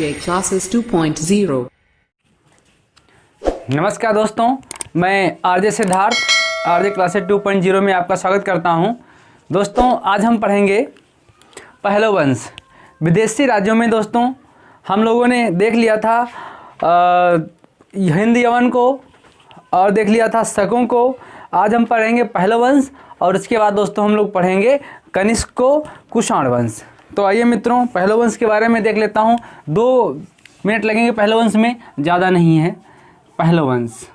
RJ Classes 2.0। नमस्कार दोस्तों, मैं आरजे सिद्धार्थ आरजे क्लासेस 2.0 में आपका स्वागत करता हूं। दोस्तों, आज हम पढ़ेंगे पहलो वंश। विदेशी राज्यों में दोस्तों हम लोगों ने देख लिया था हिंद यवन को और देख लिया था शकों को। आज हम पढ़ेंगे पहलो वंश और उसके बाद दोस्तों हम लोग पढ़ेंगे कनिष्क को कुषाण वंश। तो आइए मित्रों, पहलो वंश के बारे में देख लेता हूँ। 2 मिनट लगेंगे पहलो वंश में, ज़्यादा नहीं है। पहलो वंश,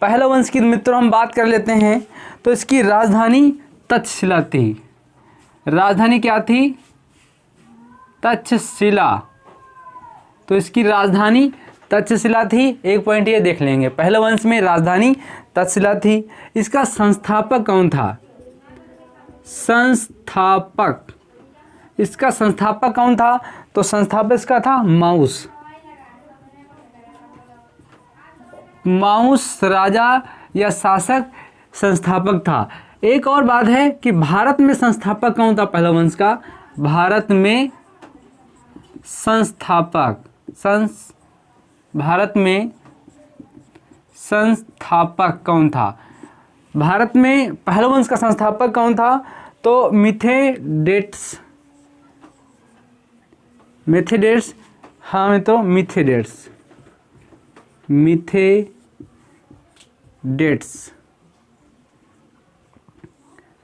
पहलो वंश की मित्रों हम बात कर लेते हैं। तो इसकी राजधानी तक्षशिला थी। राजधानी क्या थी? तक्षशिला। तो इसकी राजधानी तक्षशिला थी। एक पॉइंट ये देख लेंगे, पहले वंश में राजधानी तक्षशिला थी। इसका संस्थापक कौन था? इसका संस्थापक कौन था? तो संस्थापक इसका था माउस राजा या शासक संस्थापक था। एक और बात है कि भारत में संस्थापक कौन था पहले वंश का? भारत में संस्थापक कौन था? भारत में पहले वंश का संस्थापक कौन था? तो मिथेडेट्स। हाँ मित्रों,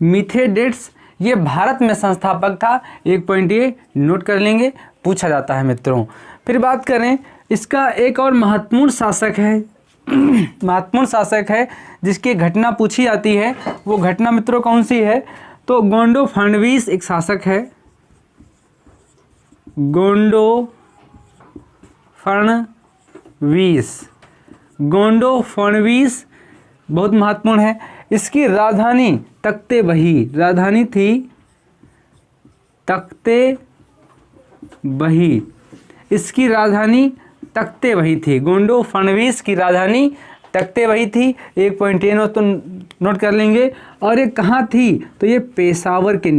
मिथेडेट्स ये भारत में संस्थापक था। एक पॉइंट ये नोट कर लेंगे, पूछा जाता है मित्रों। फिर बात करें, इसका एक और महत्वपूर्ण शासक है जिसकी घटना पूछी जाती है। वो घटना मित्रों कौन सी है? तो गोंडो फडणवीस एक शासक है। गोंडो फडणवीस बहुत महत्वपूर्ण है। इसकी राजधानी राजधानी थी तख्तेबही। इसकी राजधानी तख्तेबही थी। गोंडो फडणवीस की राजधानी तख्तेबही थी। एक पॉइंट ये नोट कर लेंगे। और ये कहाँ थी? तो ये पेशावर के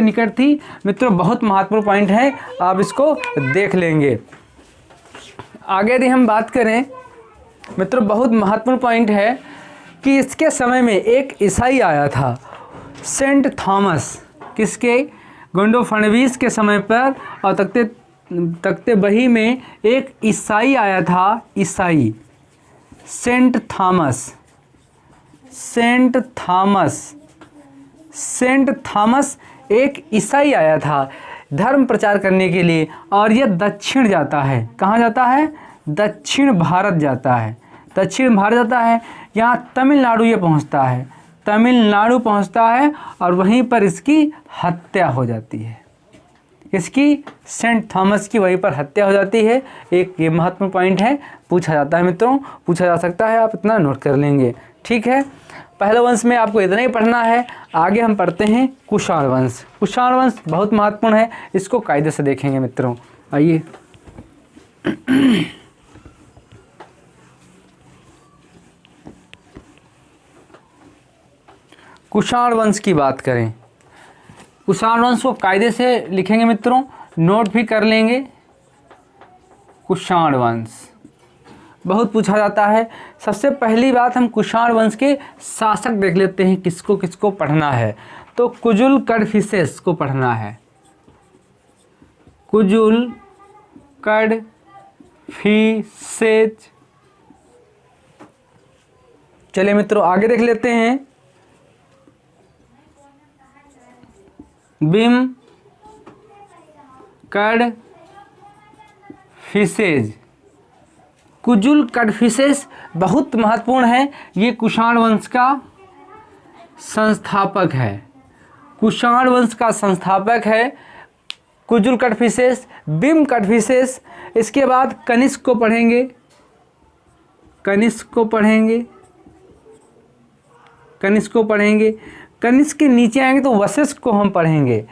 निकट थी मित्रों। बहुत महत्वपूर्ण पॉइंट है, आप इसको देख लेंगे। आगे यदि हम बात करें मित्रों, बहुत महत्वपूर्ण पॉइंट है कि इसके समय में एक ईसाई आया था, सेंट थॉमस। किसके? गोंडो फडणवीस के समय पर। और तख्तेबही में एक ईसाई आया था, सेंट थॉमस एक ईसाई आया था धर्म प्रचार करने के लिए। और यह दक्षिण जाता है। कहाँ जाता है? दक्षिण भारत जाता है। यहाँ तमिलनाडु ये पहुँचता है और वहीं पर इसकी हत्या हो जाती है। इसकी सेंट थॉमस की वहीं पर हत्या हो जाती है। एक ये महत्वपूर्ण पॉइंट है, पूछा जाता है मित्रों, पूछा जा सकता है, आप इतना नोट कर लेंगे। ठीक है, पहले वंश में आपको इतना ही पढ़ना है। आगे हम पढ़ते हैं कुषाण वंश। कुषाण वंश बहुत महत्वपूर्ण है, इसको कायदे से देखेंगे मित्रों। आइए कुषाण वंश की बात करें, कुषाण वंश को कायदे से लिखेंगे मित्रों, नोट भी कर लेंगे। कुषाण वंश बहुत पूछा जाता है। सबसे पहली बात, हम कुषाण वंश के शासक देख लेते हैं, किसको पढ़ना है। तो कुजुल कडफिसेस को पढ़ना है। कुजुल कडफिसेस। चलिए मित्रों आगे देख लेते हैं। बिम कडफिसेस। कुजुल कडफिसेस बहुत महत्वपूर्ण है। ये कुषाण वंश का संस्थापक है। कुजुल कडफिसेस, बिम कडफिसेस। इसके बाद कनिष्क को पढ़ेंगे। कनिष्क के नीचे आएंगे तो वशिष्ठ को हम पढ़ेंगे।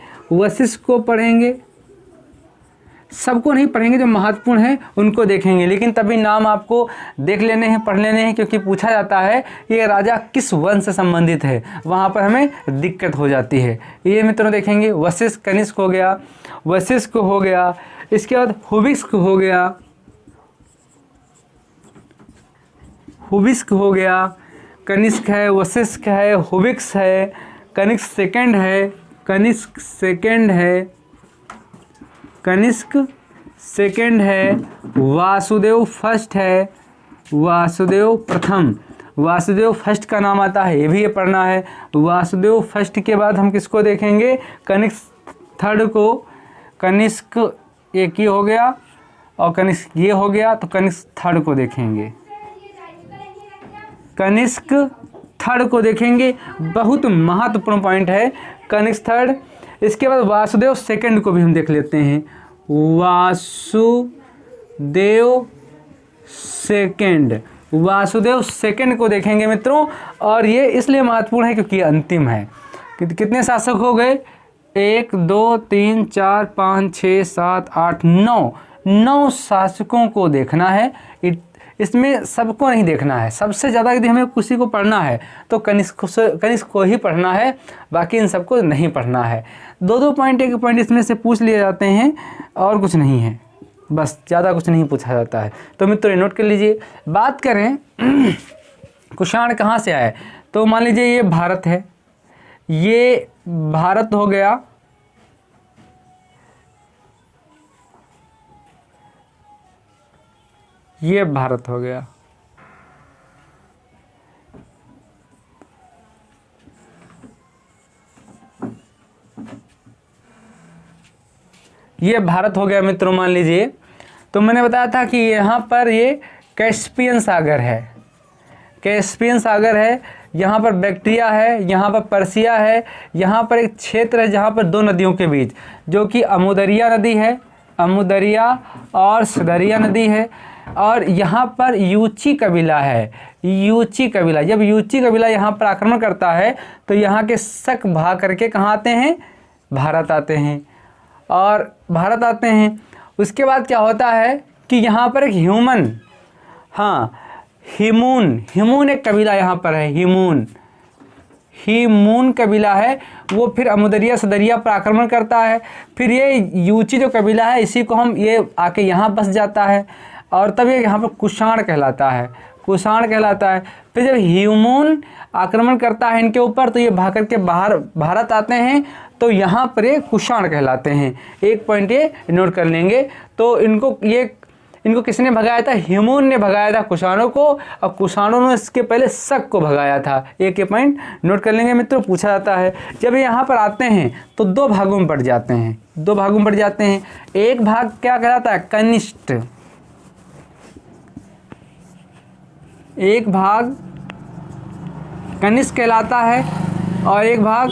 सबको नहीं पढ़ेंगे, जो महत्वपूर्ण है उनको देखेंगे, लेकिन तभी नाम आपको देख लेने हैं, पढ़ लेने हैं, क्योंकि पूछा जाता है ये राजा किस वंश से संबंधित है, वहाँ पर हमें दिक्कत हो जाती है। ये मित्रों देखेंगे, वशिष्ठ कनिष्क हो गया, वशिष्ठ हो गया, इसके बाद हुबिस्क हो गया, हुबिस्क हो गया, कनिष्क है, वशिष्ठ है, हुबिक्स है, कनिष्क सेकंड है, कनिष्क सेकंड है, कनिष्क सेकंड है, वासुदेव फर्स्ट है, वासुदेव प्रथम, वासुदेव फर्स्ट का नाम आता है, ये भी ये पढ़ना है। वासुदेव फर्स्ट के बाद हम किसको देखेंगे, कनिष्क थर्ड को, कनिष्क एक ही हो गया और कनिष्क ये हो गया, तो कनिष्क थर्ड को देखेंगे, कनिष्क थर्ड को देखेंगे, बहुत महत्वपूर्ण पॉइंट है कनिष्क थर्ड। इसके बाद वासुदेव सेकंड को भी हम देख लेते हैं, वासुदेव सेकंड, वासुदेव सेकंड को देखेंगे मित्रों, और ये इसलिए महत्वपूर्ण है क्योंकि अंतिम है। कितने शासक हो गए, 1 2 3 4 5 6 7 8 9 शासकों को देखना है। इसमें सबको नहीं देखना है, सबसे ज़्यादा यदि हमें किसी को पढ़ना है तो कनिष्क को ही पढ़ना है, बाकी इन सबको नहीं पढ़ना है। 2 पॉइंट 1 पॉइंट इसमें से पूछ लिए जाते हैं और कुछ नहीं है, बस ज़्यादा कुछ नहीं पूछा जाता है। तो मित्रों नोट कर लीजिए। बात करें कुषाण कहाँ से आए, तो मान लीजिए ये भारत है, ये भारत हो गया, ये भारत हो गया, ये भारत हो गया मित्रों मान लीजिए। तो मैंने बताया था कि यहाँ पर ये कैस्पियन सागर है, कैस्पियन सागर है, यहाँ पर बैक्ट्रिया है, यहाँ पर पर्सिया है, यहाँ पर एक क्षेत्र है जहाँ पर 2 नदियों के बीच, जो कि अमुदरिया नदी है, अमुदरिया और सदरिया नदी है, और यहाँ पर यूची कबीला है, यूची कबीला। जब यूची कबीला यहाँ पर आक्रमण करता है तो यहाँ के शक भाग करके कहाँ आते हैं, भारत आते हैं, और भारत आते हैं। उसके बाद क्या होता है कि यहाँ पर एक ह्यूमन, हाँ हिमून एक कबीला यहाँ पर है, हिमून कबीला है, वो फिर अमुदरिया सदरिया पर आक्रमण करता है। फिर ये यूची जो कबीला है इसी को हम ये आके यहाँ बस जाता है, और तब ये यहाँ पर कुषाण कहलाता है, कुषाण कहलाता है। फिर जब ह्यूमून आक्रमण करता है इनके ऊपर तो ये भाग करके बाहर भारत आते हैं, तो यहाँ पर ये कुषाण कहलाते हैं। 1 पॉइंट ये नोट कर लेंगे। तो इनको किसने भगाया था, ह्यूमून ने भगाया था कुषाणों को, और कुषाणों ने इसके पहले शक को भगाया था। 1 पॉइंट नोट कर लेंगे मित्रों। पूछा जाता है जब ये यहाँ पर आते हैं तो 2 भागों में बढ़ जाते हैं, 2 भागों में बढ़ जाते हैं। एक भाग क्या कहलाता है, कनिष्ठ, एक भाग कनिष्ठ कहलाता है और एक भाग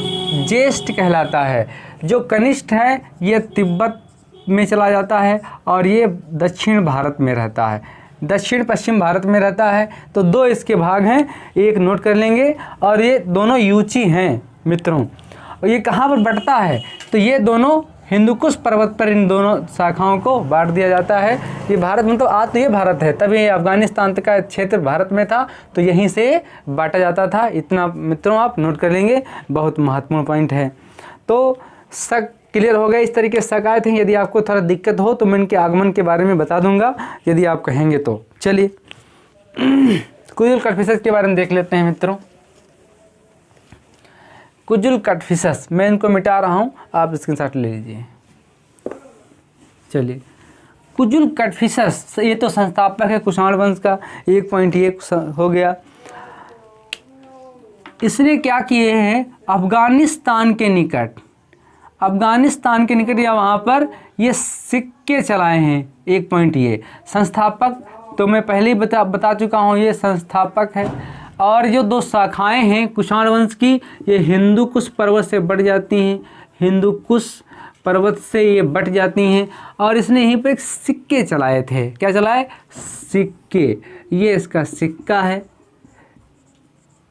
ज्येष्ठ कहलाता है। जो कनिष्ठ है ये तिब्बत में चला जाता है और ये दक्षिण भारत में रहता है, दक्षिण पश्चिम भारत में रहता है। तो 2 इसके भाग हैं, 1 नोट कर लेंगे। और ये दोनों यूची हैं मित्रों। और ये कहाँ पर बंटता है, तो ये दोनों हिंदुकुश पर्वत पर इन दोनों शाखाओं को बांट दिया जाता है। ये भारत मतलब आज तो ये भारत है, तब ये अफगानिस्तान का क्षेत्र भारत में था, तो यहीं से बांटा जाता था। इतना मित्रों आप नोट कर लेंगे, बहुत महत्वपूर्ण पॉइंट है। तो शक क्लियर हो गया। इस तरीके से शक आए थे। यदि आपको थोड़ा दिक्कत हो तो मैं इनके आगमन के बारे में बता दूंगा, यदि आप कहेंगे तो। चलिए कुजुल कटफिशस के बारे में देख लेते हैं मित्रों। कुजुल कटफिशस, मैं इनको मिटा रहा हूँ, आप स्क्रीनशॉट ले लीजिए। चलिए कुजुल कटफिशस, ये तो संस्थापक है कुषाण वंश का। 1 पॉइंट ये हो गया। इसने क्या किए हैं, अफगानिस्तान के निकट, अफगानिस्तान के निकट या वहाँ पर ये सिक्के चलाए हैं। 1 पॉइंट ये संस्थापक तो मैं पहले ही बता चुका हूँ, ये संस्थापक है। और जो 2 शाखाएं हैं कुषाण वंश की, ये हिंदुकुश पर्वत से बढ़ जाती हैं, हिंदुकुश पर्वत से ये बट जाती हैं। और इसने यहीं पर एक सिक्के चलाए थे। क्या चलाए, सिक्के। ये इसका सिक्का है।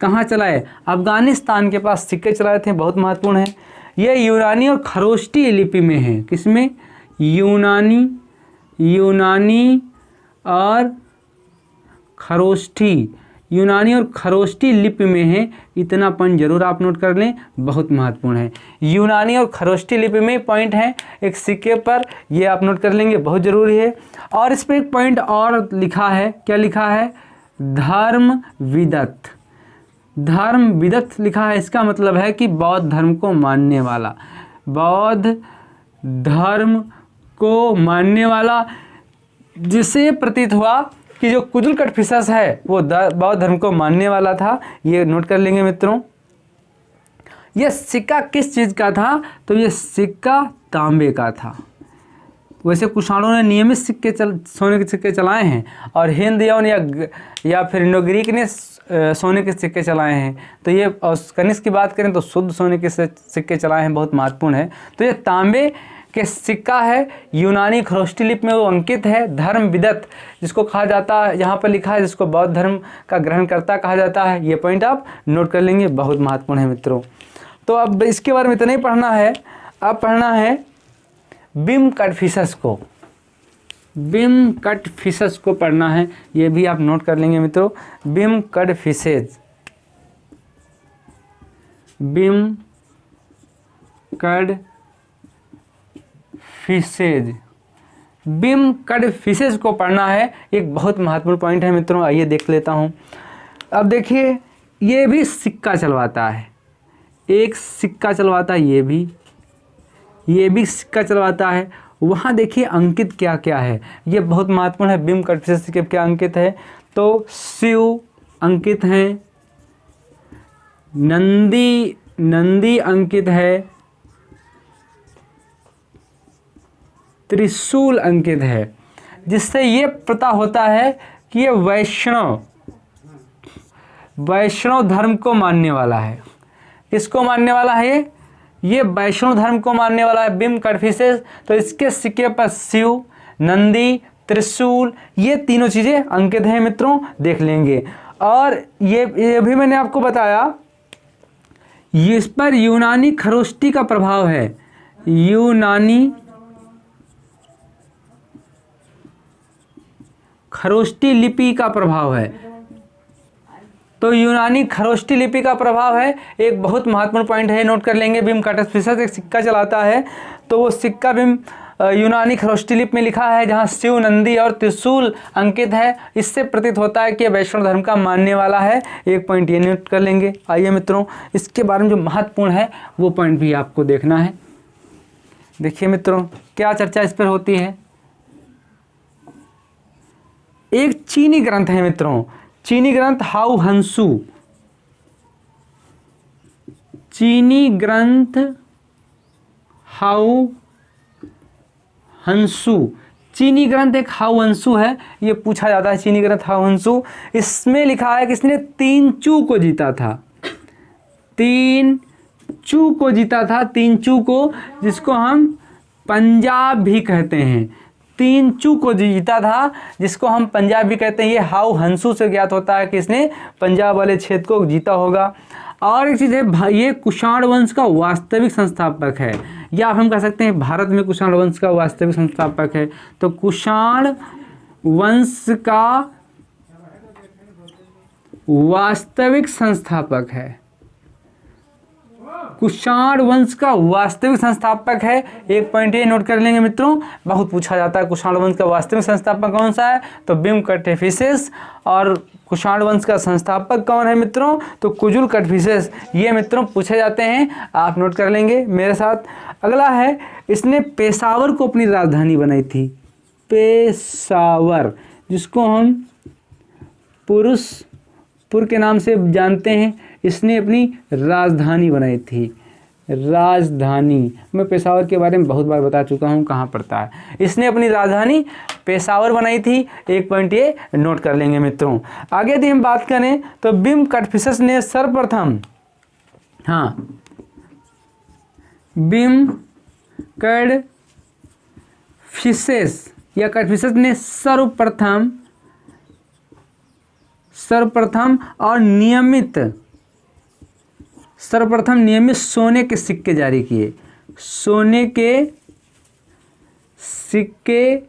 कहाँ चलाए, अफगानिस्तान के पास सिक्के चलाए थे, बहुत महत्वपूर्ण है। ये यूनानी और खरोष्टी लिपि में है। किसमें, यूनानी और खरोष्टी लिपि में है, इतना पॉइंट जरूर आप नोट कर लें, बहुत महत्वपूर्ण है। यूनानी और खरोष्टी लिपि में पॉइंट है एक सिक्के पर, ये आप नोट कर लेंगे, बहुत ज़रूरी है। और इस पर एक पॉइंट और लिखा है, क्या लिखा है? धर्म विदत्त लिखा है। इसका मतलब है कि बौद्ध धर्म को मानने वाला, बौद्ध धर्म को मानने वाला, जिससे प्रतीत हुआ कि जो कुजुल कटफिसस है वो बौद्ध धर्म को मानने वाला था। ये नोट कर लेंगे मित्रों। यह सिक्का किस चीज़ का था? तो ये सिक्का तांबे का था। वैसे कुषाणों ने नियमित सोने के सिक्के चलाए हैं, और हिंद या फिर इंडो ग्रीक ने सोने के सिक्के चलाए हैं। तो ये, और कनिष्क की बात करें तो शुद्ध सोने के सिक्के चलाए हैं, बहुत महत्वपूर्ण है। तो ये तांबे के सिक्का है, यूनानी खरोष्टी लिपि में वो अंकित है। धर्म विदत्त जिसको कहा जाता है, यहाँ पर लिखा है, जिसको बौद्ध धर्म का ग्रहणकर्ता कहा जाता है। ये पॉइंट आप नोट कर लेंगे, बहुत महत्वपूर्ण है मित्रों। तो अब इसके बारे में इतना ही पढ़ना है। अब पढ़ना है बिम कटफिसस को पढ़ना है, ये भी आप नोट कर लेंगे मित्रों। बिम कटफिसेज को पढ़ना है, एक बहुत महत्वपूर्ण पॉइंट है मित्रों। आइए देख लेता हूँ। अब देखिए, ये भी सिक्का चलवाता है, एक सिक्का चलवाता है, ये भी सिक्का चलवाता है। वहाँ देखिए अंकित क्या क्या है, ये बहुत महत्वपूर्ण है। बिम कटफिसेज के क्या अंकित है? तो शिव अंकित हैं, नंदी अंकित है, त्रिशूल अंकित है, जिससे ये पता होता है कि ये वैष्णव धर्म को मानने वाला है। किसको मानने वाला है? ये वैष्णव धर्म को मानने वाला है बिम कटफिसेज। तो इसके सिक्के पर शिव, नंदी, त्रिशूल, ये तीनों चीज़ें अंकित हैं मित्रों, देख लेंगे। और ये भी मैंने आपको बताया, इस पर यूनानी खरोष्टी का प्रभाव है, यूनानी खरोष्टी लिपि का प्रभाव है। तो यूनानी खरोष्टी लिपि का प्रभाव है, एक बहुत महत्वपूर्ण पॉइंट है, नोट कर लेंगे। बिम कटफिसेज एक सिक्का चलाता है, तो वो सिक्का बिम यूनानी खरोष्टी लिपि में लिखा है, जहाँ शिव, नंदी और त्रिशूल अंकित है। इससे प्रतीत होता है कि वैष्णव धर्म का मानने वाला है, एक पॉइंट ये नोट कर लेंगे। आइए मित्रों, इसके बारे में जो महत्वपूर्ण है वो पॉइंट भी आपको देखना है। देखिए मित्रों, क्या चर्चा इस पर होती है। एक चीनी ग्रंथ है मित्रों, चीनी ग्रंथ हाउ हंसू, चीनी ग्रंथ हाउ हंसू, चीनी ग्रंथ एक हाउ हंसू है, ये पूछा जाता है चीनी ग्रंथ हाउ हंसू। इसमें लिखा है कि इसने 3 चू को जीता था, 3 चू को जीता था, 3 चू को, जिसको हम पंजाब भी कहते हैं। 3 चू को जीता था, जिसको हम पंजाब भी कहते हैं। ये हाउ हंसू से ज्ञात होता है कि इसने पंजाब वाले क्षेत्र को जीता होगा। और एक चीज़ है, ये कुषाण वंश का वास्तविक संस्थापक है, या हम कह सकते हैं भारत में कुषाण वंश का वास्तविक संस्थापक है। तो कुषाण वंश का वास्तविक संस्थापक है, कुषाण वंश का वास्तविक संस्थापक है, एक पॉइंट ये नोट कर लेंगे मित्रों, बहुत पूछा जाता है कुषाण वंश का वास्तविक संस्थापक कौन सा है। तो बिम कटफिसेज। और कुषाण वंश का संस्थापक कौन है मित्रों? तो कुजुल कटफिसेज। ये मित्रों पूछे जाते हैं, आप नोट कर लेंगे मेरे साथ। अगला है, इसने पेशावर को अपनी राजधानी बनाई थी, पेशावर, जिसको हम पुर के नाम से जानते हैं। इसने अपनी राजधानी बनाई थी, राजधानी। मैं पेशावर के बारे में बहुत बार बता चुका हूँ, कहाँ पड़ता है। इसने अपनी राजधानी पेशावर बनाई थी, एक पॉइंट ये नोट कर लेंगे मित्रों। आगे यदि हम बात करें तो बिम कटफिसेज ने सर्वप्रथम, बिम कटफिसेज या कटफिसेज ने सर्वप्रथम और नियमित सोने के सिक्के जारी किए, सोने के सिक्के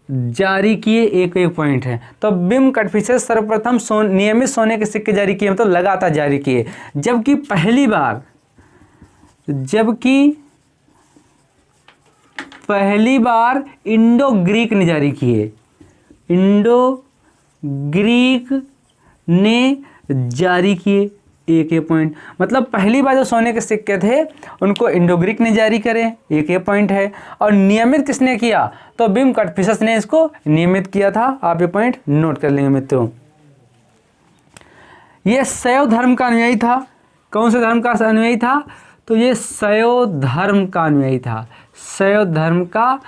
जारी किए, एक एक पॉइंट है। तो बिम कटफिशर सर्वप्रथम नियमित सोने के सिक्के जारी किए, मतलब लगातार जारी किए, जबकि पहली बार इंडो ग्रीक ने जारी किए, इंडो ग्रीक ने जारी किए एक एक पॉइंट। मतलब पहली बार जो सोने के सिक्के थे उनको इंडो ग्रीक ने जारी करे, एक एक पॉइंट है। और नियमित किसने किया, तो बिम कटफिशस ने इसको नियमित किया था। आप ये पॉइंट नोट कर लेंगे मित्रों। ये शैव धर्म का अनुयायी था। कौन से धर्म का अनुयायी था, तो ये शैव धर्म का अनुयायी था, शैव धर्म का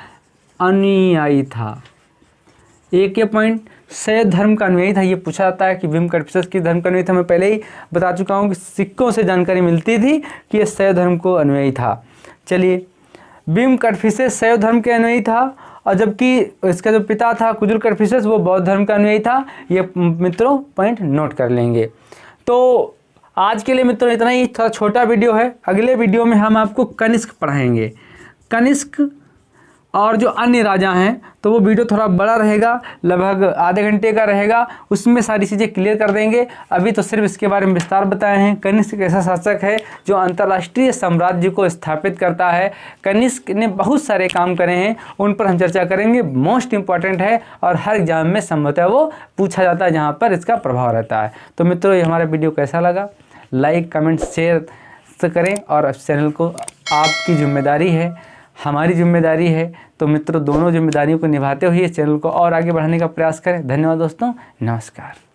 अनुयायी था, एक ये पॉइंट। शैव धर्म का अनुयायी था, ये पूछा जाता है कि बिम कटफिशस किस धर्म का अनुयायी था। मैं पहले ही बता चुका हूँ कि सिक्कों से जानकारी मिलती थी कि ये शैव धर्म को अनुयायी था। चलिए, बिम कटफिशस शैव धर्म के अनुयायी था, और जबकि इसका जो पिता था कुजुर कटफिशस वो बौद्ध धर्म का अनुयायी था। ये मित्रों पॉइंट नोट कर लेंगे। तो आज के लिए मित्रों इतना ही, थोड़ा छोटा वीडियो है। अगले वीडियो में हम आपको कनिष्क पढ़ाएंगे, कनिष्क और जो अन्य राजा हैं, तो वो वीडियो थोड़ा बड़ा रहेगा, लगभग आधे घंटे का रहेगा, उसमें सारी चीज़ें क्लियर कर देंगे। अभी तो सिर्फ इसके बारे में विस्तार बताए हैं। कनिष्क एक ऐसा शासक है जो अंतर्राष्ट्रीय साम्राज्य को स्थापित करता है। कनिष्क ने बहुत सारे काम करे हैं, उन पर हम चर्चा करेंगे। मोस्ट इंपॉर्टेंट है और हर एग्जाम में संभवतः वो पूछा जाता है जहाँ पर इसका प्रभाव रहता है। तो मित्रों, ये हमारा वीडियो कैसा लगा, लाइक कमेंट शेयर करें, और चैनल को आपकी जिम्मेदारी है, हमारी जिम्मेदारी है। तो मित्रों, दोनों जिम्मेदारियों को निभाते हुए इस चैनल को और आगे बढ़ाने का प्रयास करें। धन्यवाद दोस्तों, नमस्कार।